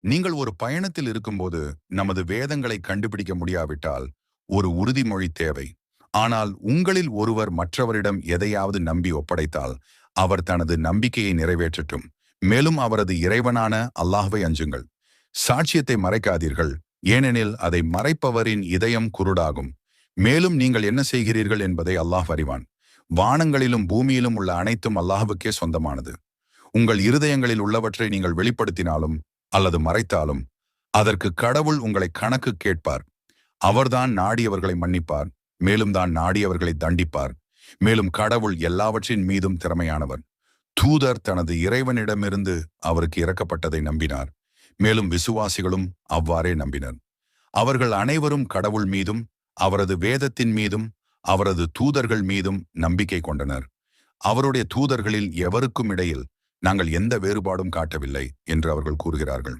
நீங்கள் ஒரு பயணத்தில் இருக்கும்போது நமது வேதங்களை கண்டுபிடிக்க முடியாவிட்டால் ஒரு உறுதிமொழி தேவை. ஆனால் உங்களில் ஒருவர் மற்றவரிடம் எதையாவது நம்பி ஒப்படைத்தால் அவர் தனது நம்பிக்கையை நிறைவேற்றட்டும். மேலும் அவரது இறைவனான அல்லாஹ்வை அஞ்சுங்கள். சாட்சியத்தை மறைக்காதீர்கள், ஏனெனில் அதை மறைப்பவரின் இதயம் குருடாகும். மேலும் நீங்கள் என்ன செய்கிறீர்கள் என்பதை அல்லாஹ் அறிவான். வானங்களிலும் பூமியிலும் உள்ள அனைத்தும் அல்லாஹ்வுக்கே சொந்தமானது. உங்கள் இருதயங்களில் உள்ளவற்றை நீங்கள் வெளிப்படுத்தினாலும் அல்லது மறைத்தாலும் அதற்கு கடவுள் உங்களை கணக்கு கேட்பார். அவர்தான் நாடியவர்களை மன்னிப்பார், மேலும் தான் நாடியவர்களை தண்டிப்பார். மேலும் கடவுள் எல்லாவற்றின் மீதும் திறமையானவர். தூதர் தனது இறைவனிடமிருந்து அவருக்கு இறக்கப்பட்டதை நம்பினார், மேலும் விசுவாசிகளும் அவ்வாறே நம்பினர். அவர்கள் அனைவரும் கடவுள் மீதும் அவரது வேதத்தின் மீதும் அவரது தூதர்கள் மீதும் நம்பிக்கை கொண்டனர். அவருடைய தூதர்களில் எவருக்கும் இடையில் நாங்கள் எந்த வேறுபாடும் காட்டவில்லை என்று அவர்கள் கூறுகிறார்கள்.